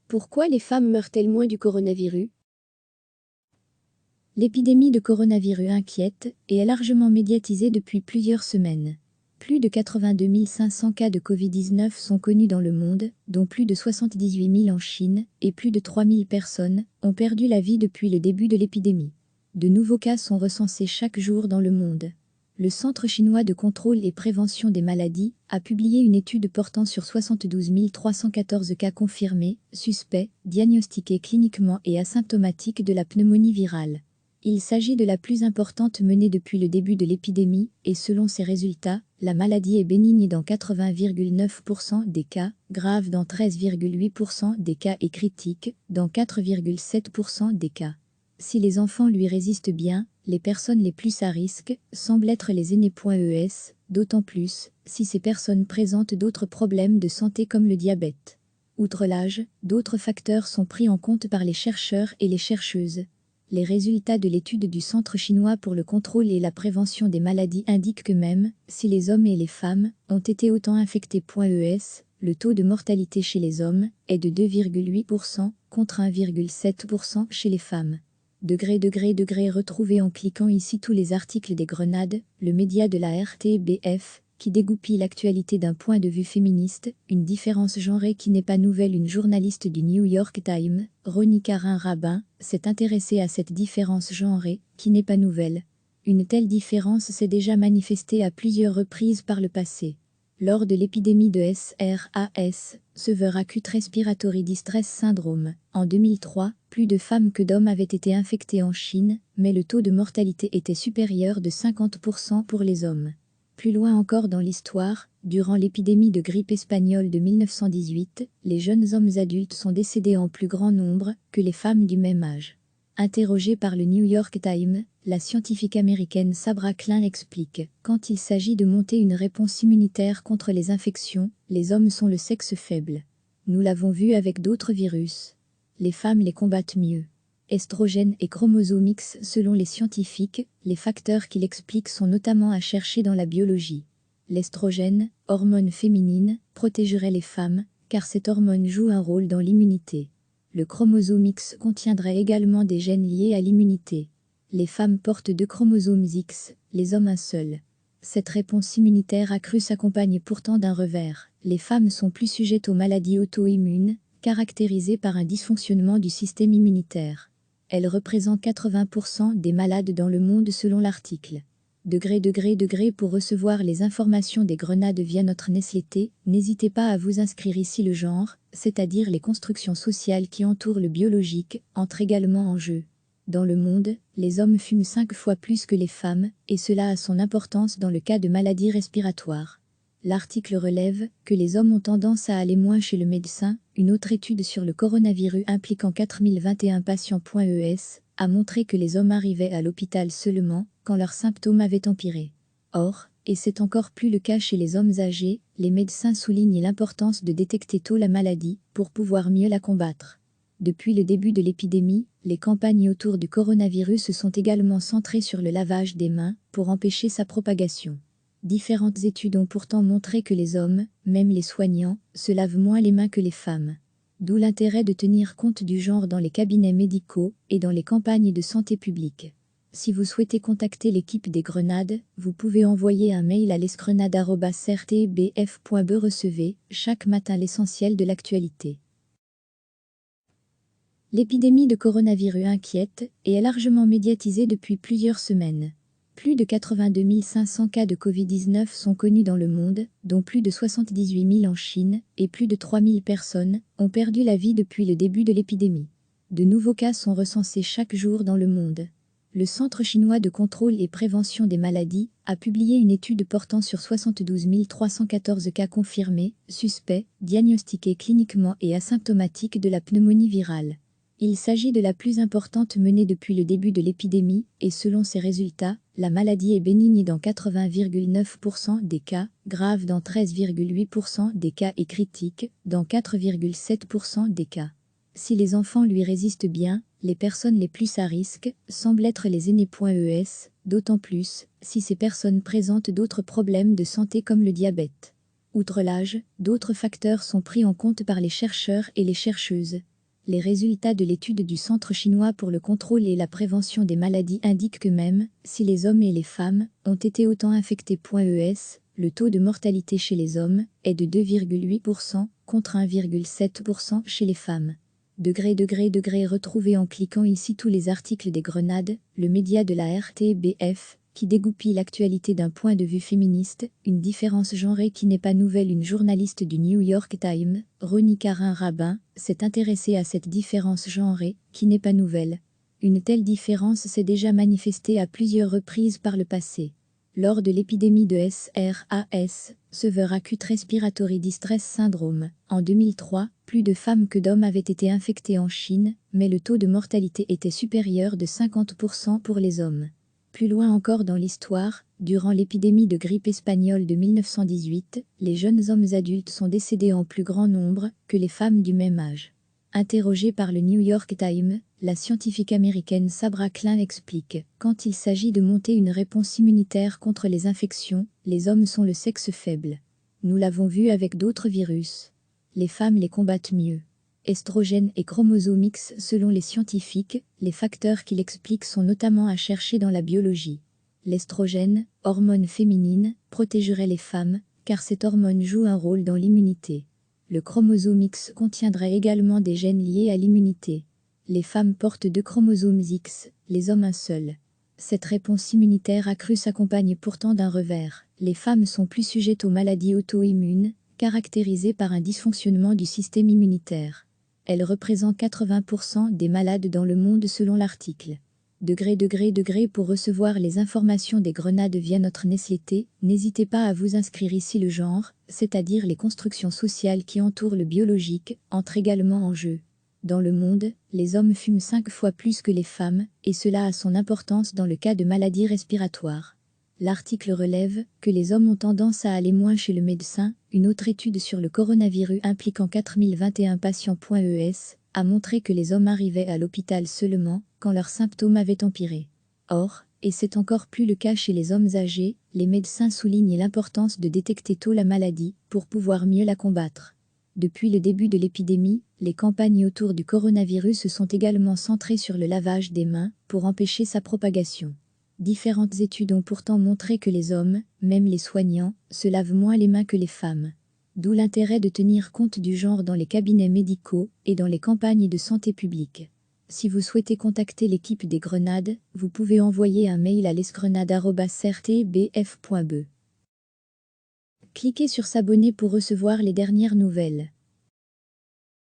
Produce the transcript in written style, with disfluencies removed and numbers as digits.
Pourquoi les femmes meurent-elles moins du coronavirus? L'épidémie de coronavirus inquiète et est largement médiatisée depuis plusieurs semaines. Plus de 82 500 cas de Covid-19 sont connus dans le monde, dont plus de 78 000 en Chine, et plus de 3 000 personnes ont perdu la vie depuis le début de l'épidémie. De nouveaux cas sont recensés chaque jour dans le monde. Le Centre chinois de contrôle et prévention des maladies a publié une étude portant sur 72 314 cas confirmés, suspects, diagnostiqués cliniquement et asymptomatiques de la pneumonie virale. Il s'agit de la plus importante menée depuis le début de l'épidémie et selon ses résultats, la maladie est bénigne dans 80,9% des cas, grave dans 13,8% des cas et critique dans 4,7% des cas. Si les enfants lui résistent bien, les personnes les plus à risque semblent être les aînés.es, d'autant plus si ces personnes présentent d'autres problèmes de santé comme le diabète. Outre l'âge, d'autres facteurs sont pris en compte par les chercheurs et les chercheuses. Les résultats de l'étude du Centre chinois pour le contrôle et la prévention des maladies indiquent que même si les hommes et les femmes ont été autant infectés.es, le taux de mortalité chez les hommes est de 2,8% contre 1,7% chez les femmes. Retrouvez en cliquant ici tous les articles des Grenades, le média de la RTBF, qui dégoupille l'actualité d'un point de vue féministe, une différence genrée qui n'est pas nouvelle. Une journaliste du New York Times, Ronnie Carin-Rabin, s'est intéressée à cette différence genrée, qui n'est pas nouvelle. Une telle différence s'est déjà manifestée à plusieurs reprises par le passé. Lors de l'épidémie de SRAS, Severe Acute Respiratory Distress Syndrome, en 2003, plus de femmes que d'hommes avaient été infectées en Chine, mais le taux de mortalité était supérieur de 50% pour les hommes. Plus loin encore dans l'histoire, durant l'épidémie de grippe espagnole de 1918, les jeunes hommes adultes sont décédés en plus grand nombre que les femmes du même âge. Interrogée par le New York Times, la scientifique américaine Sabra Klein explique: quand il s'agit de monter une réponse immunitaire contre les infections, les hommes sont le sexe faible. Nous l'avons vu avec d'autres virus. Les femmes les combattent mieux. Estrogènes et chromosomes X. Selon les scientifiques, les facteurs qui l'expliquent sont notamment à chercher dans la biologie. L'estrogène, hormone féminine, protégerait les femmes, car cette hormone joue un rôle dans l'immunité. Le chromosome X contiendrait également des gènes liés à l'immunité. Les femmes portent 2 chromosomes X, les hommes un seul. Cette réponse immunitaire accrue s'accompagne pourtant d'un revers. Les femmes sont plus sujettes aux maladies auto-immunes, caractérisées par un dysfonctionnement du système immunitaire. Elles représentent 80% des malades dans le monde selon l'article. Pour recevoir les informations des Grenades via notre newsletter, n'hésitez pas à vous inscrire ici. Le genre, c'est-à-dire les constructions sociales qui entourent le biologique, entre également en jeu. Dans le monde, les hommes fument 5 fois plus que les femmes, et cela a son importance dans le cas de maladies respiratoires. L'article relève que les hommes ont tendance à aller moins chez le médecin. Une autre étude sur le coronavirus impliquant 4021 patients.es a montré que les hommes arrivaient à l'hôpital seulement quand leurs symptômes avaient empiré. Or, et c'est encore plus le cas chez les hommes âgés, les médecins soulignent l'importance de détecter tôt la maladie pour pouvoir mieux la combattre. Depuis le début de l'épidémie, les campagnes autour du coronavirus se sont également centrées sur le lavage des mains pour empêcher sa propagation. Différentes études ont pourtant montré que les hommes, même les soignants, se lavent moins les mains que les femmes. D'où l'intérêt de tenir compte du genre dans les cabinets médicaux et dans les campagnes de santé publique. Si vous souhaitez contacter l'équipe des Grenades, vous pouvez envoyer un mail à lesgrenades@rtbf.be. Recevez chaque matin l'essentiel de l'actualité. L'épidémie de coronavirus inquiète et est largement médiatisée depuis plusieurs semaines. Plus de 82 500 cas de Covid-19 sont connus dans le monde, dont plus de 78 000 en Chine, et plus de 3 000 personnes ont perdu la vie depuis le début de l'épidémie. De nouveaux cas sont recensés chaque jour dans le monde. Le Centre chinois de contrôle et prévention des maladies a publié une étude portant sur 72 314 cas confirmés, suspects, diagnostiqués cliniquement et asymptomatiques de la pneumonie virale. Il s'agit de la plus importante menée depuis le début de l'épidémie et selon ses résultats, la maladie est bénigne dans 80,9% des cas, grave dans 13,8% des cas et critique dans 4,7% des cas. Si les enfants lui résistent bien, les personnes les plus à risque semblent être les aînés.es, d'autant plus si ces personnes présentent d'autres problèmes de santé comme le diabète. Outre l'âge, d'autres facteurs sont pris en compte par les chercheurs et les chercheuses. Les résultats de l'étude du Centre chinois pour le contrôle et la prévention des maladies indiquent que même si les hommes et les femmes ont été autant infectés.es, le taux de mortalité chez les hommes est de 2,8% contre 1,7% chez les femmes. Retrouvez en cliquant ici tous les articles des Grenades, le média de la RTBF, qui dégoupille l'actualité d'un point de vue féministe, une différence genrée qui n'est pas nouvelle. Une journaliste du New York Times, Ronnie Carin-Rabin, s'est intéressée à cette différence genrée, qui n'est pas nouvelle. Une telle différence s'est déjà manifestée à plusieurs reprises par le passé. Lors de l'épidémie de SRAS, Severe Acute Respiratory Distress Syndrome, en 2003, plus de femmes que d'hommes avaient été infectées en Chine, mais le taux de mortalité était supérieur de 50% pour les hommes. Plus loin encore dans l'histoire, durant l'épidémie de grippe espagnole de 1918, les jeunes hommes adultes sont décédés en plus grand nombre que les femmes du même âge. Interrogée par le New York Times, la scientifique américaine Sabra Klein explique: quand il s'agit de monter une réponse immunitaire contre les infections, les hommes sont le sexe faible. Nous l'avons vu avec d'autres virus. Les femmes les combattent mieux. Estrogènes et chromosomes X. Selon les scientifiques, les facteurs qui l'expliquent sont notamment à chercher dans la biologie. L'estrogène, hormone féminine, protégerait les femmes, car cette hormone joue un rôle dans l'immunité. Le chromosome X contiendrait également des gènes liés à l'immunité. Les femmes portent 2 chromosomes X, les hommes un seul. Cette réponse immunitaire accrue s'accompagne pourtant d'un revers. Les femmes sont plus sujettes aux maladies auto-immunes, caractérisées par un dysfonctionnement du système immunitaire. Elles représentent 80% des malades dans le monde selon l'article. Pour recevoir les informations des Grenades via notre newsletter, n'hésitez pas à vous inscrire ici. Le genre, c'est-à-dire les constructions sociales qui entourent le biologique, entre également en jeu. Dans le monde, les hommes fument 5 fois plus que les femmes, et cela a son importance dans le cas de maladies respiratoires. L'article relève que les hommes ont tendance à aller moins chez le médecin. Une autre étude sur le coronavirus impliquant 4021 patients.es a montré que les hommes arrivaient à l'hôpital seulement quand leurs symptômes avaient empiré. Or, et c'est encore plus le cas chez les hommes âgés, les médecins soulignent l'importance de détecter tôt la maladie pour pouvoir mieux la combattre. Depuis le début de l'épidémie, les campagnes autour du coronavirus se sont également centrées sur le lavage des mains pour empêcher sa propagation. Différentes études ont pourtant montré que les hommes, même les soignants, se lavent moins les mains que les femmes. D'où l'intérêt de tenir compte du genre dans les cabinets médicaux et dans les campagnes de santé publique. Si vous souhaitez contacter l'équipe des Grenades, vous pouvez envoyer un mail à lesgrenades@rtbf.be. Cliquez sur s'abonner pour recevoir les dernières nouvelles.